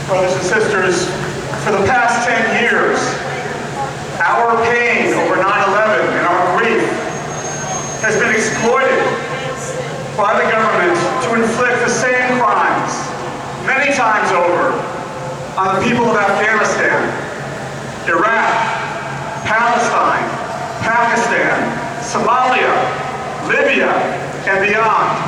Brothers and sisters, for the past 10 years, our pain over 9/11 and our grief has been exploited by the government to inflict the same crimes, many times over, on the people of Afghanistan, Iraq, Palestine, Pakistan, Somalia, Libya, and beyond.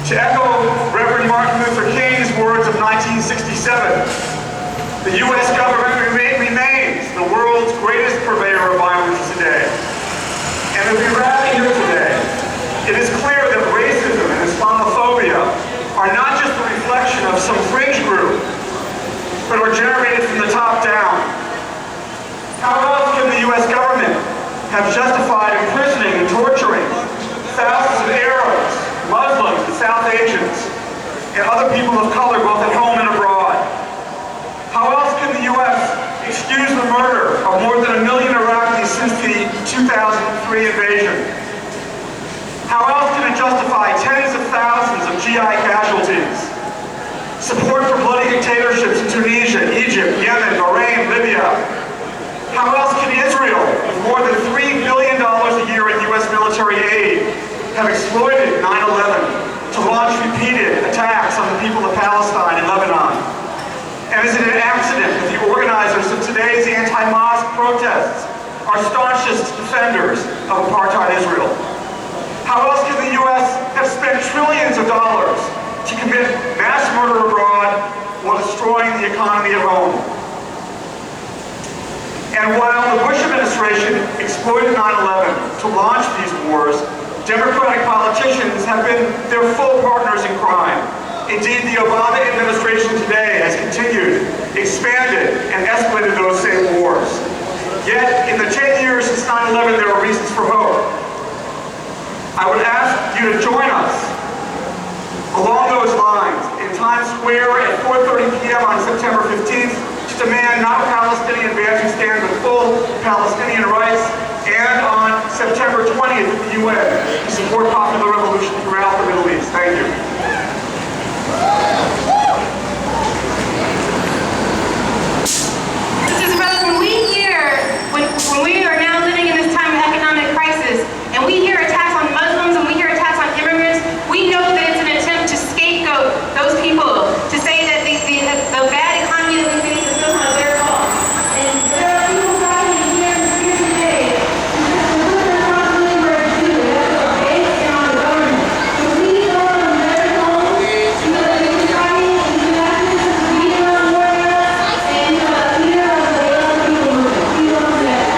To echo Reverend Martin Luther King's words of 1967, the U.S. government remains the world's greatest purveyor of violence today. And as we rally here today, it is clear that racism and Islamophobia are not just a reflection of some fringe group, but are generated from the top down. How else can the U.S. government have justified imprisoning and torturing thousands of Arabs, Muslims, and South Asians, and other people of color both at home and abroad? How else can the U.S. excuse the murder of more than 1 million Iraqis since the 2003 invasion? How else can it justify tens of thousands of GI casualties? Support for bloody dictatorships in Tunisia, Egypt, Yemen, Bahrain, Libya? How else can Israel, with more than $3 billion a year in U.S. military aid, have exploited 9/11 to launch repeated attacks on the people of Palestine and Lebanon? And is it an accident that the organizers of today's anti-mosque protests are staunchest defenders of apartheid Israel? How else can the U.S. have spent trillions of dollars to commit mass murder abroad while destroying the economy at home? And while the Bush administration exploited 9/11 to launch these wars, Democratic politicians have been their full partners in crime. Indeed, the Obama administration today has continued, expanded, and escalated those same wars. Yet, in the 10 years since 9/11, there are reasons for hope. I would ask you to join us along those lines in Times Square at 4:30 p.m. on September 15th to demand not a Palestinian ban to stand with full Palestinian rights, and on September 20th at the UN to support popular revolution throughout the Middle East. Thank you. Sisters and brothers, when we are now living in this time of economic crisis, and we hear attacks on Muslims and we hear attacks on immigrants, we know that it's an attempt to scapegoat those people, to say that the bad economy that we face is somehow their fault. And there are people fighting here today to put the responsibility where it's due. That's based on the government. So please don't let it go. Because it's fighting and it's activists, we don't worry about it, and we don't have the other people moving. We don't do that.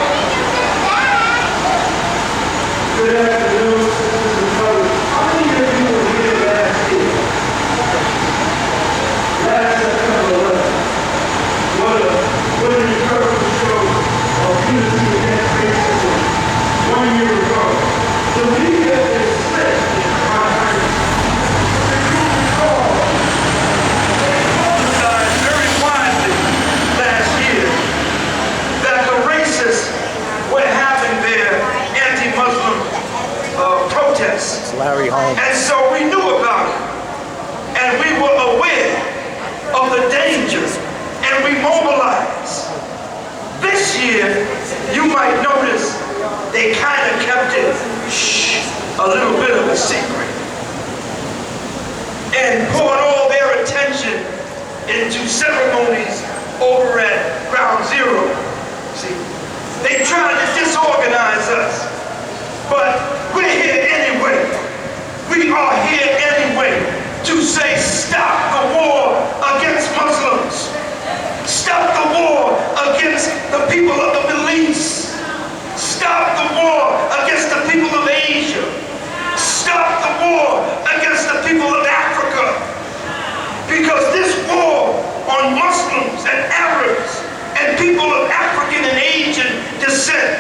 Good afternoon, sisters and brothers. How many of you were here last year? Last September 11th. What an incredible show of unity against racism 1 year ago. The media is split in my country. They publicized very widely last year that the racists were having their anti-Muslim protests. Larry home. And so we knew about it. And we were aware of the dangers. And we mobilized. This year, you might notice they kind of kept it a little bit of a secret. And poured all their attention into ceremonies over at Ground Zero. See, they tried to disorganize us. But we're here anyway. We are here anyway to say stop the war against Muslims. Stop the war against the people of the Middle East. Stop the war against the people of Asia. Stop the war against the people of Africa. Because this war on Muslims and Arabs and people of African and Asian descent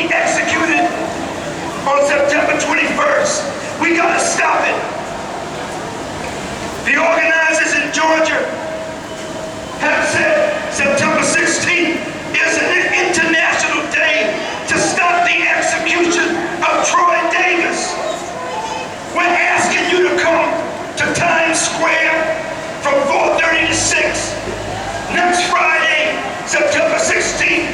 be executed on September 21st. We gotta stop it. The organizers in Georgia have said September 16th is an international day to stop the execution of Troy Davis. We're asking you to come to Times Square from 4:30 to 6 next Friday, September 16th,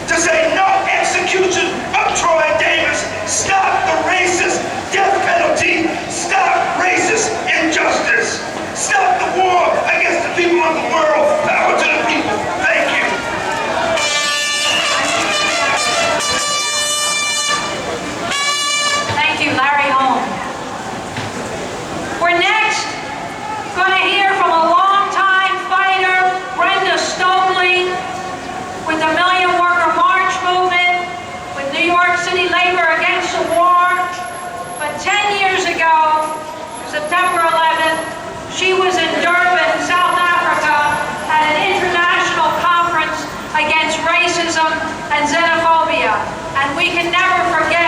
to say no execution of Troy Davis. Stop the racist death penalty. Stop racist injustice. Stop the war against the people of the world. Power to the people. Thank you. Thank you, Larry Holm. We're next going to hear from a longtime fighter, Brenda Stokely, with the Million Worker March movement, with New York City Labor Against the War. But 10 years ago, September 11th, she was in Durban, South Africa, at an international conference against racism and xenophobia. And we can never forget